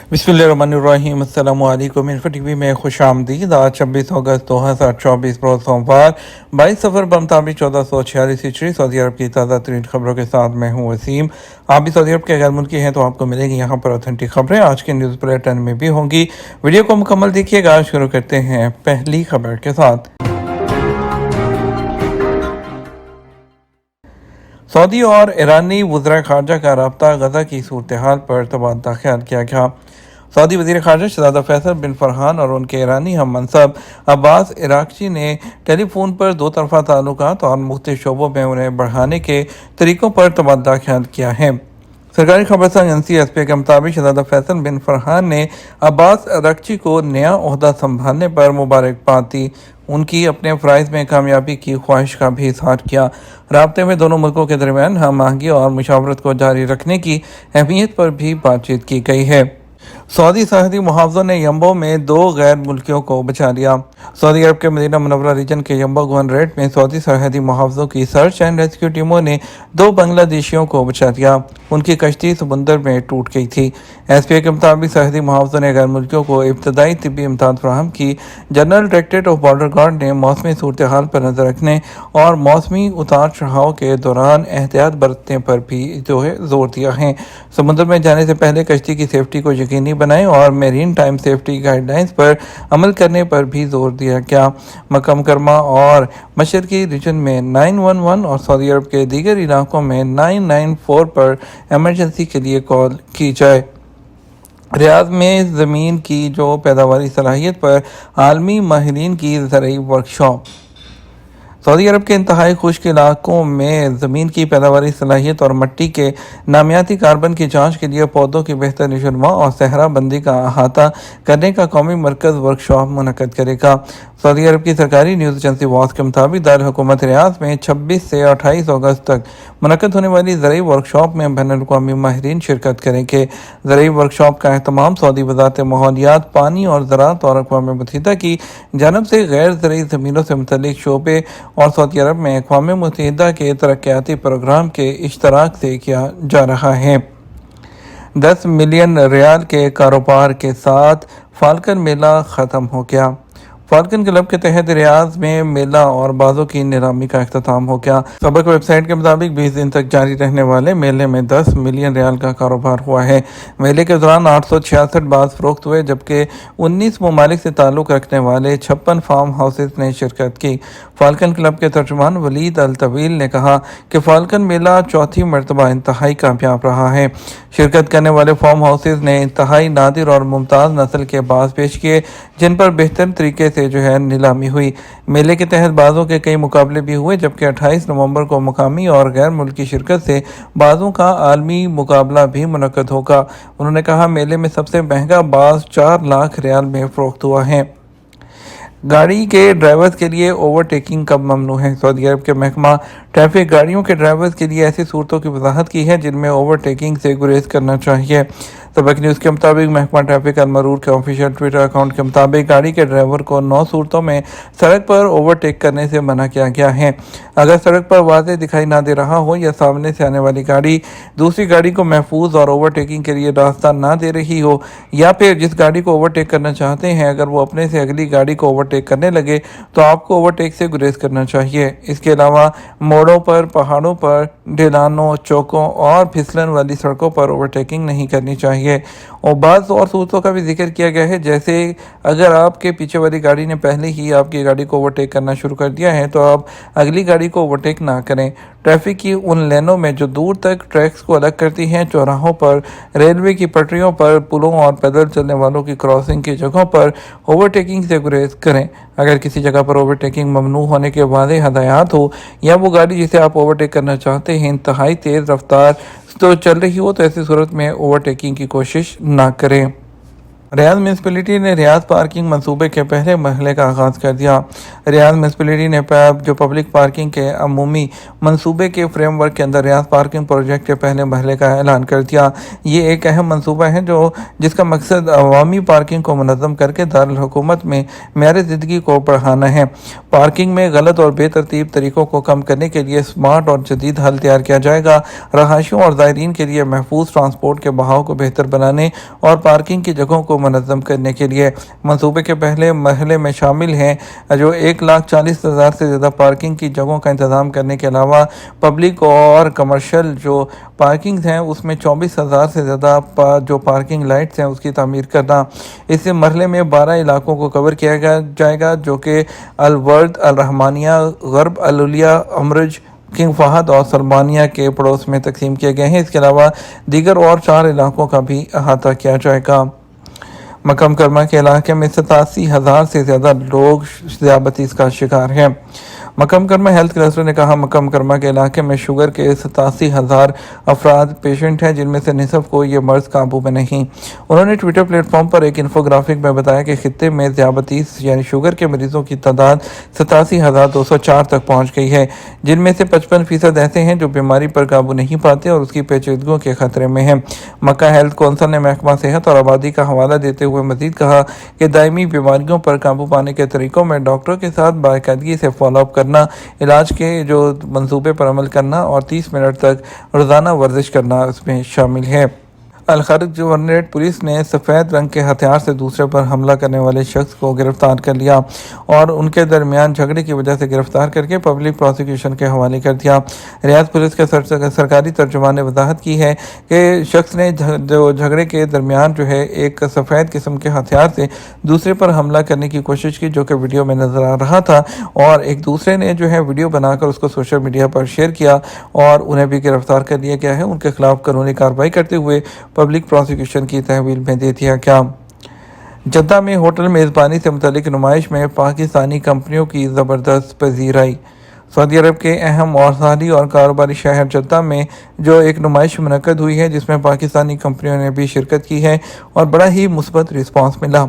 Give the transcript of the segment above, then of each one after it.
बिस्मिल्लाहिर्रहमानिर्रहीम। अस्सलामु अलैकुम। इन्फो टीवी में खुश आमदीद। आज 26 अगस्त 2024 रोज सोमवार 22 सफर बमताबी 1446 हिजरी सऊदी अरब की ताज़ा तरीन खबरों के साथ मैं हूँ वसीम। आप भी सऊदी अरब के गैर मुल्की हैं तो आपको मिलेगी यहाँ पर ऑथेंटिक खबरें। आज के न्यूज़ बुलेटिन में भी होंगी, वीडियो को मुकम्मल देखिएगा। शुरू करते हैं पहली खबर के साथ। सऊदी और ईरानी वज़ीर ख़ारजा का रब्ता गज़ा की सूरत हाल पर तबादला ख्याल किया गया। सऊदी वज़ीर ख़ारजा शहज़ादा फैसल बिन फरहान और उनके ईरानी हम मनसब अब्बास इराक़ची ने टेलीफोन पर दो तरफ़ा ताल्लुकात और मुख्तलिफ शोबों में उन्हें बढ़ाने के तरीक़ों पर तबादला ख्याल किया है। सरकारी खबरसां एजेंसी एसपी के मुताबिक शहज़ादा फैसल बिन फरहान ने अब्बास इराक़ची को नया ओहदा संभालने पर मुबारकबाद दी। उनकी अपने फ़राइज़ में कामयाबी की ख्वाहिश का भी इज़हार किया। राब्ते में दोनों मुल्कों के दरमियान हम आहंगी और मुशावरत को जारी रखने की अहमियत पर भी बातचीत की गई है। सऊदी सरहदी मुहावजों ने यम्बो में दो गैर मुल्कियों को बचा लिया। सऊदी अरब के मदीना मुनव्वरा रीजन के यम्बो गवर्नरेट में सऊदी सरहदी मुहावजों की सर्च एंड रेस्क्यू टीमों ने दो बांग्लादेशियों को बचा लिया। उनकी कश्ती समुंदर में टूट गई थी। एसपीए के मुताबिक सरहदी मुहावजों ने गैर मुल्कियों को इब्तदाई तिब्बी इमदाद फराहम की। General directorate of border guard ने मौसमी सूरत हाल पर नजर रखने और मौसमी उतार चढ़ाव के दौरान एहतियात बरतने पर भी जोर दिया है। समुद्र में जाने से पहले कश्ती की सेफ्टी को यकीनी बनाएं और मेरीन टाइम सेफ्टी गाइडलाइंस पर अमल करने पर भी जोर दिया गया। मक्का मुकरमा और मशरकी रीजन में 911 और सऊदी अरब के दीगर इलाकों में 994 पर एमरजेंसी के लिए कॉल की जाए। रियाद में ज़मीन की जो पैदावारी सलाहियत पर आलमी माहिरीन की ज़राई वर्कशॉप। सऊदी अरब के इंतहाई खुश्क इलाकों में ज़मीन की पैदावारी सलाहियत और मिट्टी के नामियाती कार्बन की जांच के लिए पौधों की बेहतर नशोनुमा और सहरा बंदी का अहाता करने का कौमी मरकज़ वर्कशॉप मुनक़द करेगा। सऊदी अरब की सरकारी न्यूज़ एजेंसी वास के मुताबिक दारुल हुकूमत रियाद में 26 से 28 अगस्त तक मुनक़द होने वाली ज़राई वर्कशॉप में बैनुल-अक़वामी माहिरीन शिरकत करेंगे। ज़राई वर्कशॉप का एहतमाम सऊदी वज़ारत माहौलियात, पानी और ज़राअत और अक़वाम मुत्तहिदा की जानब से गैर ज़रई ज़मीनों से मुतल्लिक़ शोबे और सऊदी अरब में अक़वाम मुत्तहिदा के तरक्याती प्रोग्राम के इश्तराक से किया जा रहा है। 10 मिलियन रियाल के कारोबार के साथ फाल्कन मेला ख़त्म हो गया। फाल्कन क्लब के तहत रियाद में मेला और बाजों की नीलामी का इख्तिताम हो गया। खबर की वेबसाइट के मुताबिक 20 दिन तक जारी रहने वाले मेले में 10 मिलियन रियाल का कारोबार हुआ है। मेले के दौरान 866 बाज़ फरोख्त हुए, जबकि 19 ममालिक से ताल्लुक़ रखने वाले 56 फार्म हाउसेज ने शिरकत की। फाल्कन क्लब के तर्जुमान वलीद अल तवील ने कहा कि फाल्कन मेला चौथी मरतबा इंतहाई कामयाब रहा है। शिरकत करने वाले फार्म हाउसेज ने इंतहाई नादिर और मुमताज़ नस्ल के बाज़ पेश किए, जिन पर बेहतर तरीके से नीलामी हुई। मेले के तहत बाज़ों के कई मुकाबले भी हुए, जबकि 28 नवंबर को मुकामी और गैर मुल्की शिरकत से बाज़ों का आलमी मुकाबला भी मुनक़द होगा। उन्होंने कहा, मेले में सबसे महंगा बाज़ 4 लाख रियाल में फरोख्त हुआ है। गाड़ी के ड्राइवर्स के लिए ओवरटेकिंग कब ममनू है। सऊदी अरब के महकमा ट्रैफिक गाड़ियों के ड्राइवर्स के लिए ऐसी सूरतों की वजाहत की है जिनमें ओवरटेकिंग से गुरेज करना चाहिए। सबक न्यूज़ के मुताबिक महकमा ट्रैफिक अल-मरूर के ऑफिशियल ट्विटर अकाउंट के मुताबिक गाड़ी के ड्राइवर को 9 सूरतों में सड़क पर ओवरटेक करने से मना किया गया है। अगर सड़क पर वाज़ेह दिखाई ना दे रहा हो या सामने से आने वाली गाड़ी दूसरी गाड़ी को महफूज और ओवरटेकिंग के लिए रास्ता ना दे रही हो, या फिर जिस गाड़ी को ओवरटेक करना चाहते हैं अगर वो अपने से अगली गाड़ी को ओवरटेक करने लगे तो आपको ओवरटेक से गुरेज करना चाहिए। इसके अलावा मोड़ों पर, पहाड़ों पर, ढलानों, चौकों और फिसलन वाली सड़कों पर ओवरटेकिंग नहीं करनी चाहिए। और बाज़ और सूरतों का भी जिक्र किया गया है, जैसे अगर आपके पीछे वाली गाड़ी ने पहले ही आपकी गाड़ी को ओवरटेक करना शुरू कर दिया है तो आप अगली गाड़ी को ओवरटेक ना करें। ट्रैफिक की उन लेनों में जो दूर तक ट्रैक्स को अलग करती हैं, चौराहों पर, रेलवे की पटरियों पर, पुलों और पैदल चलने वालों की क्रॉसिंग की जगहों पर ओवरटेकिंग से गुरेज करें। अगर किसी जगह पर ओवरटेकिंग ममनू होने के वाज़ेह हदायत हो या वो गाड़ी जिसे आप ओवरटेक करना चाहते हैं इंतहाई तेज़ रफ्तार तो चल रही हो तो ऐसी सूरत में ओवरटेकिंग की कोशिश ना करें। ریاض میونسپلٹی نے ریاض پارکنگ منصوبے کے پہلے مرحلے کا آغاز کر دیا۔ ریاض میونسپلٹی نے جو پبلک پارکنگ کے عمومی منصوبے کے فریم ورک کے اندر ریاض پارکنگ پروجیکٹ کے پہلے مرحلے کا اعلان کر دیا۔ یہ ایک اہم منصوبہ ہے جس کا مقصد عوامی پارکنگ کو منظم کر کے دارالحکومت میں معیار زندگی کو بڑھانا ہے۔ پارکنگ میں غلط اور بے ترتیب طریقوں کو کم کرنے کے لیے سمارٹ اور جدید حل تیار کیا جائے گا۔ رہائشیوں اور زائرین کے لیے محفوظ ٹرانسپورٹ کے بہاؤ کو بہتر بنانے اور پارکنگ کی جگہوں کو منظم کرنے کے لیے منصوبے کے پہلے مرحلے میں شامل ہیں جو 1,40,000 سے زیادہ پارکنگ کی جگہوں کا انتظام کرنے کے علاوہ پبلک اور کمرشل جو پارکنگز ہیں اس میں 24,000 سے زیادہ جو پارکنگ لائٹس ہیں اس کی تعمیر کرنا۔ اس مرحلے میں 12 علاقوں کو کور کیا جائے گا جو کہ الورد، الرحمانیہ، غرب الاولیاء، امرج، کنگ فہد اور سلمانیہ کے پڑوس میں تقسیم کیے گئے ہیں۔ اس کے علاوہ دیگر اور 4 علاقوں کا بھی احاطہ کیا جائے گا۔ مکہ مکرمہ کے علاقے میں 87,000 سے زیادہ لوگ ذیابیطس کا شکار ہیں۔ مکہ مکرمہ ہیلتھ کلسٹر نے کہا مکہ مکرمہ کے علاقے میں شوگر کے 87,000 افراد پیشنٹ ہیں جن میں سے نصف کو یہ مرض قابو میں نہیں۔ انہوں نے ٹویٹر پلیٹ فارم پر ایک انفوگرافک میں بتایا کہ خطے میں ذیابیطس یعنی شوگر کے مریضوں کی تعداد 87,204 تک پہنچ گئی ہے، جن میں سے 55% ایسے ہیں جو بیماری پر قابو نہیں پاتے اور اس کی پیچیدگیوں کے خطرے میں ہیں۔ مکہ ہیلتھ کونسل نے محکمہ صحت اور آبادی کا حوالہ دیتے ہوئے مزید کہا کہ دائمی بیماریوں پر قابو پانے کے طریقوں میں ڈاکٹروں کے ساتھ باقاعدگی سے فالو اپ کرنا، علاج کے جو منصوبے پر عمل کرنا اور 30 منٹ تک روزانہ ورزش کرنا اس میں شامل ہے۔ الخرج گورنریٹ پولیس نے سفید رنگ کے ہتھیار سے دوسرے پر حملہ کرنے والے شخص کو گرفتار کر لیا اور ان کے درمیان جھگڑے کی وجہ سے گرفتار کر کے پبلک پروسیکیوشن کے حوالے کر دیا۔ ریاض پولیس کے سرکاری ترجمان نے وضاحت کی ہے کہ شخص نے جھگڑے کے درمیان ایک سفید قسم کے ہتھیار سے دوسرے پر حملہ کرنے کی کوشش کی جو کہ ویڈیو میں نظر آ رہا تھا، اور ایک دوسرے نے ویڈیو بنا کر اس کو سوشل میڈیا پر شیئر کیا اور انہیں بھی گرفتار کر لیا گیا ہے۔ ان کے خلاف قانونی کارروائی کرتے ہوئے پبلک پروسیکیوشن کی تحویل میں دے دیا گیا۔ جدہ میں ہوٹل میزبانی سے متعلق نمائش میں پاکستانی کمپنیوں کی زبردست پذیرائی۔ سعودی عرب کے اہم اور ساحلی اور کاروباری شہر جدہ میں جو ایک نمائش منعقد ہوئی ہے جس میں پاکستانی کمپنیوں نے بھی شرکت کی ہے اور بڑا ہی مثبت رسپانس ملا۔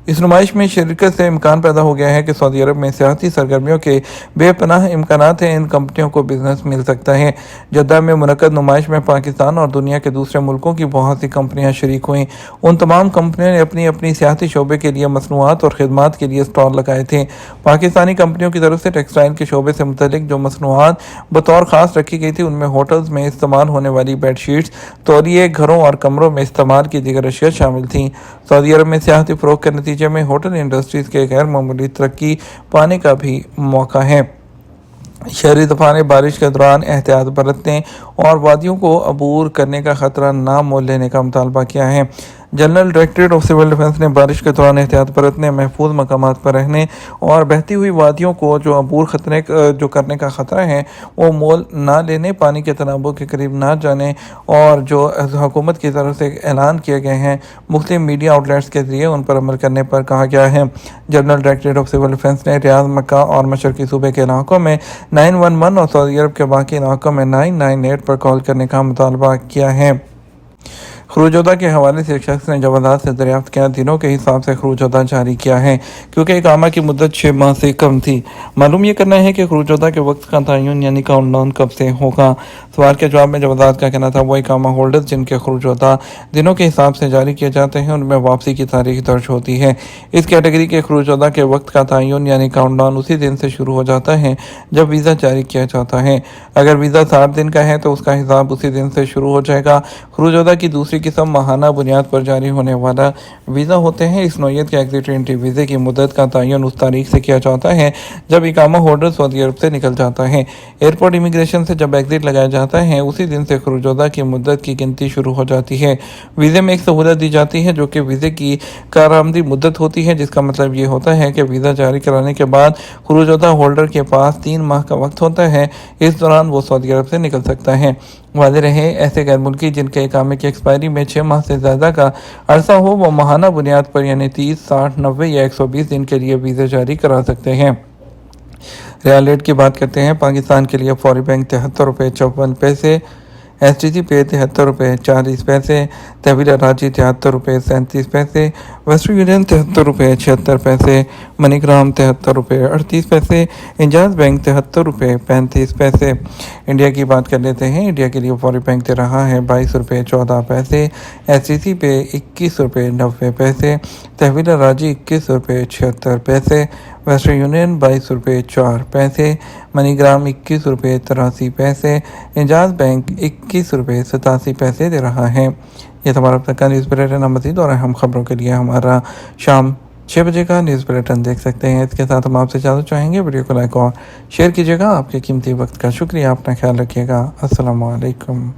اس نمائش میں شرکت سے امکان پیدا ہو گیا ہے کہ سعودی عرب میں سیاحتی سرگرمیوں کے بے پناہ امکانات ہیں، ان کمپنیوں کو بزنس مل سکتا ہے۔ جدہ میں منعقد نمائش میں پاکستان اور دنیا کے دوسرے ملکوں کی بہت سی کمپنیاں شریک ہوئیں۔ ان تمام کمپنیوں نے اپنی اپنی سیاحتی شعبے کے لیے مصنوعات اور خدمات کے لیے اسٹال لگائے تھے۔ پاکستانی کمپنیوں کی طرف سے ٹیکسٹائل کے شعبے سے متعلق جو مصنوعات بطور خاص رکھی گئی تھی ان میں ہوٹلز میں استعمال ہونے والی بیڈ شیٹس، تولیے، گھروں اور کمروں میں استعمال کی دیگر اشیاء شامل تھیں۔ سعودی عرب میں سیاحتی فروغ کے نتیجے میں ہوٹل انڈسٹریز کے غیر معمولی ترقی پانے کا بھی موقع ہے۔ شہری دفاع نے بارش کے دوران احتیاط برتنے اور وادیوں کو عبور کرنے کا خطرہ نہ مول لینے کا مطالبہ کیا ہے۔ General directorate of civil defence نے بارش کے دوران احتیاط برتنے، محفوظ مقامات پر رہنے اور بہتی ہوئی وادیوں کو جو عبور کرنے کا خطرہ ہے وہ مول نہ لینے، پانی کے تنابوں کے قریب نہ جانے اور جو حکومت کی طرف سے اعلان کیے گئے ہیں مختلف میڈیا آؤٹ لیٹس کے ذریعے ان پر عمل کرنے پر کہا گیا ہے۔ General directorate of civil defence نے ریاض، مکہ اور مشرقی صوبے کے علاقوں میں 911 اور سعودی عرب کے باقی علاقوں میں 998 پر کال کرنے کا مطالبہ کیا ہے۔ خروج عہدہ کے حوالے سے ایک شخص نے جوابات سے دریافت کیا دنوں کے حساب سے خروج عہدہ جاری کیا ہے کیونکہ اقامہ کی مدت 6 ماہ سے کم تھی۔ معلوم یہ کرنا ہے کہ خروج عہدہ کے وقت کا تعین یعنی کاؤنٹ ڈاؤن کب سے ہوگا۔ سوال کے جواب میں جوابات کا کہنا تھا وہ اقامہ ہولڈرز جن کے خروج عہدہ دنوں کے حساب سے جاری کیے جاتے ہیں ان میں واپسی کی تاریخ درج ہوتی ہے۔ اس کیٹیگری کے خروج عہدہ کے وقت کا تعین یعنی کاؤنٹ ڈاؤن اسی دن سے شروع ہو جاتا ہے جب ویزا جاری کیا جاتا ہے۔ اگر ویزا 60 دن کا ہے تو اس کا حساب اسی دن سے شروع ہو جائے گا۔ خروج عہدہ کی دوسری قسم ماہانہ بنیاد پر جاری ہونے والا ویزا ہوتے ہیں۔ اس نوعیت کے ایگزٹ انٹری ویزے کی مدت کا تعین اس تاریخ سے کیا جاتا ہے جب اقامہ ہولڈر سعودی عرب سے نکل جاتا ہے۔ ایئرپورٹ امیگریشن سے جب ایگزٹ لگایا جاتا ہے اسی دن سے خروج عہدہ کی مدت کی گنتی شروع ہو جاتی ہے۔ ویزے میں ایک سہولت دی جاتی ہے جو کہ ویزے کی کارآمدی مدت ہوتی ہے، جس کا مطلب یہ ہوتا ہے کہ ویزا جاری کرانے کے بعد خروج عہدہ ہولڈر کے پاس 3 ماہ کا وقت ہوتا ہے، اس دوران وہ سعودی عرب سے نکل سکتا ہے۔ واضح رہے ایسے غیر ملکی جن کے اقامے کی ایکسپائری میں 6 ماہ سے زیادہ کا عرصہ ہو وہ ماہانہ بنیاد پر یعنی 30، 60، 90 یا 120 دن کے لیے ویزے جاری کرا سکتے ہیں۔ ریال ریٹ کی بات کرتے ہیں۔ پاکستان کے لیے فوری بینک 73 روپے 54 پیسے، STC पे 73 रुपये 40 पैसे, तहवील रांची 73 रुपये 37 पैसे, वेस्टर्न यूनियन 73 रुपये 76 पैसे, मनीग्राम 73 रुपये 38 पैसे, इंजाज बैंक 73 रुपये 35 पैसे। इंडिया की बात कर लेते हैं। इंडिया के लिए फॉरेन बैंक दे रहा है 22 रुपये 14 पैसे, STC पे 21 रुपये 90 पैसे, तहवील रांची 21 रुपये 76 पैसे, वेस्टर्न यूनियन 22 रुपये 4 पैसे, मनीग्राम 21 रुपये 83 पैसे, इंजाज बैंक 21 रुपये 87 पैसे दे रहा है। ये हमारा अब तक का न्यूज़ बुलेटिन। मज़ीद और अहम खबरों के लिए हमारा शाम 6 बजे का न्यूज़ बुलेटिन देख सकते हैं। इसके साथ हम आपसे इजाज़त चाहेंगे। वीडियो को लाइक और शेयर कीजिएगा। आपके कीमती वक्त का शुक्रिया। अपना ख्याल रखिएगा। अस्सलाम वालेकुम।